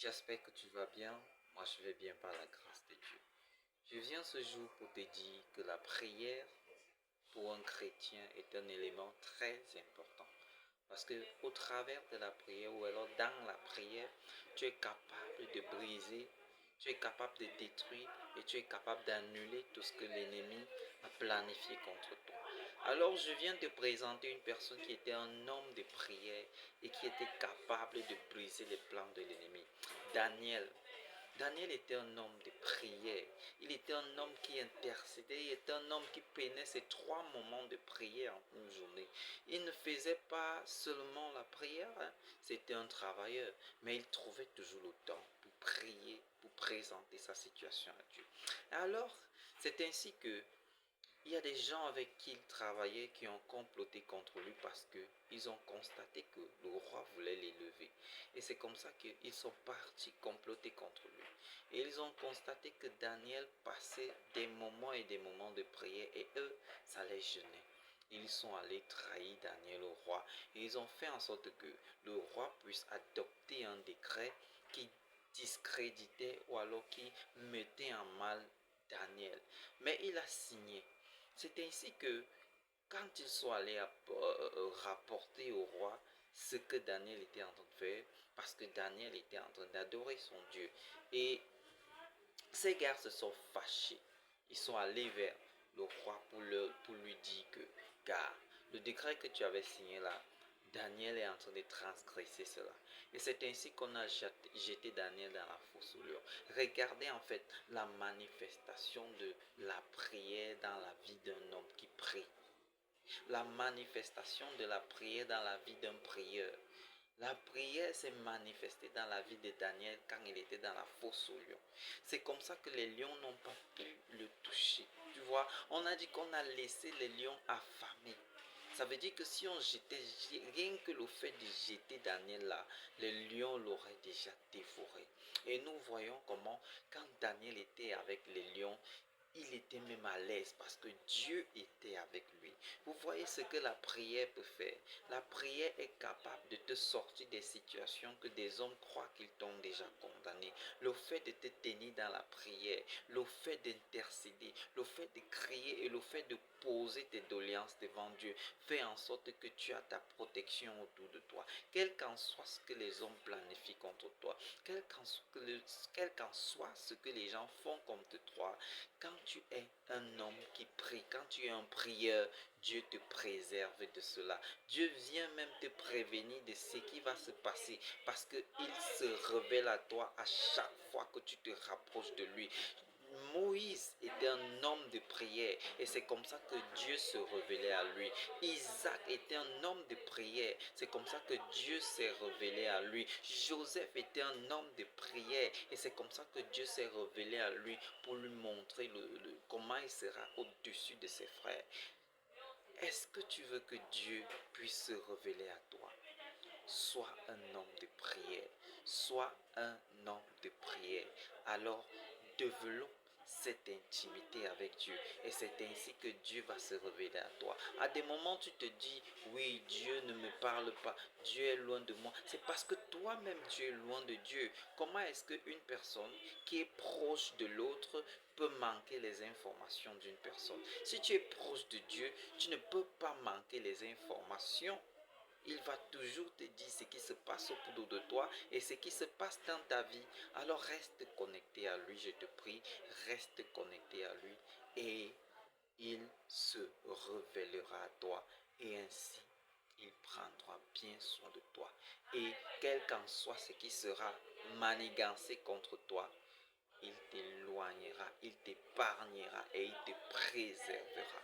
J'espère que tu vas bien. Moi, je vais bien par la grâce de Dieu. Je viens ce jour pour te dire que la prière pour un chrétien est un élément très important. Parce que au travers de la prière ou alors dans la prière, tu es capable de briser, tu es capable de détruire et tu es capable d'annuler tout ce que l'ennemi a planifié contre toi. Alors je viens te présenter une personne qui était un homme de prière et qui était capable de briser les plans de l'ennemi. Daniel. Daniel était un homme de prière. Il était un homme qui intercédait. Il était un homme qui peinait ses 3 moments de prière en une journée. Il ne faisait pas seulement la prière, hein. C'était un travailleur. Mais il trouvait toujours le temps pour prier, pour présenter sa situation à Dieu. Alors, c'est ainsi que il y a des gens avec qui il travaillait qui ont comploté contre lui parce qu'ils ont constaté que le roi voulait l'élever. Et c'est comme ça qu'ils sont partis comploter contre lui. Et ils ont constaté que Daniel passait des moments et des moments de prière et eux, ça les gênait. Ils sont allés trahir Daniel au roi et ils ont fait en sorte que le roi puisse adopter un décret qui discréditait ou alors qui mettait en mal Daniel. Mais il a signé. C'est ainsi que quand ils sont allés rapporter au roi ce que Daniel était en train de faire, parce que Daniel était en train d'adorer son Dieu, et ces gars se sont fâchés. Ils sont allés vers le roi pour lui dire que, car le décret que tu avais signé là, Daniel est en train de transgresser cela. Et c'est ainsi qu'on a jeté Daniel dans la fosse au lion. Regardez en fait la manifestation de la prière dans la vie d'un homme qui prie. La manifestation de la prière dans la vie d'un prieur. La prière s'est manifestée dans la vie de Daniel quand il était dans la fosse aux lions. C'est comme ça que les lions n'ont pas pu le toucher. Tu vois, on a dit qu'on a laissé les lions affamés. Ça veut dire que si on jetait, rien que le fait de jeter Daniel là, les lions l'auraient déjà dévoré. Et nous voyons comment, quand Daniel était avec les lions, il était même à l'aise parce que Dieu était avec lui. Vous voyez ce que la prière peut faire. La prière est capable de te sortir des situations que des hommes croient qu'ils t'ont déjà condamné. Le fait de te tenir dans la prière, le fait d'intercéder, le fait de crier et le fait de poser tes doléances devant Dieu fait en sorte que tu as ta protection autour de toi. Quel qu'en soit ce que les hommes planifient contre toi, quel qu'en soit ce que les gens font contre toi, quand tu es un homme qui prie, quand tu es un prieur, Dieu te préserve de cela. Dieu vient même te prévenir de ce qui va se passer parce qu'il se révèle à toi à chaque fois que tu te rapproches de lui. Moïse était un homme de prière et c'est comme ça que Dieu se révélait à lui. Isaac était un homme de prière, c'est comme ça que Dieu s'est révélé à lui. Joseph était un homme de prière et c'est comme ça que Dieu s'est révélé à lui pour lui montrer comment il sera au-dessus de ses frères. Est-ce que tu veux que Dieu puisse se révéler à toi? Sois un homme de prière. Sois un homme de prière. Alors, développe cette intimité avec Dieu. Et c'est ainsi que Dieu va se révéler à toi. À des moments, tu te dis, oui, Dieu ne me parle pas. Dieu est loin de moi. C'est parce que toi-même, tu es loin de Dieu. Comment est-ce qu'une personne qui est proche de l'autre peut manquer les informations d'une personne? Si tu es proche de Dieu, tu ne peux pas manquer les informations. Il va toujours te dire ce qui se passe autour de toi et ce qui se passe dans ta vie. Alors reste connecté à lui, je te prie. Reste connecté à lui et il se révélera à toi. Et ainsi, il prendra bien soin de toi. Et quel qu'en soit ce qui sera manigancé contre toi, il t'éloignera, il t'épargnera et il te préservera.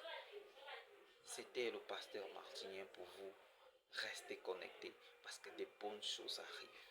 C'était le pasteur Martinien pour vous. Restez connectés parce que des bonnes choses arrivent.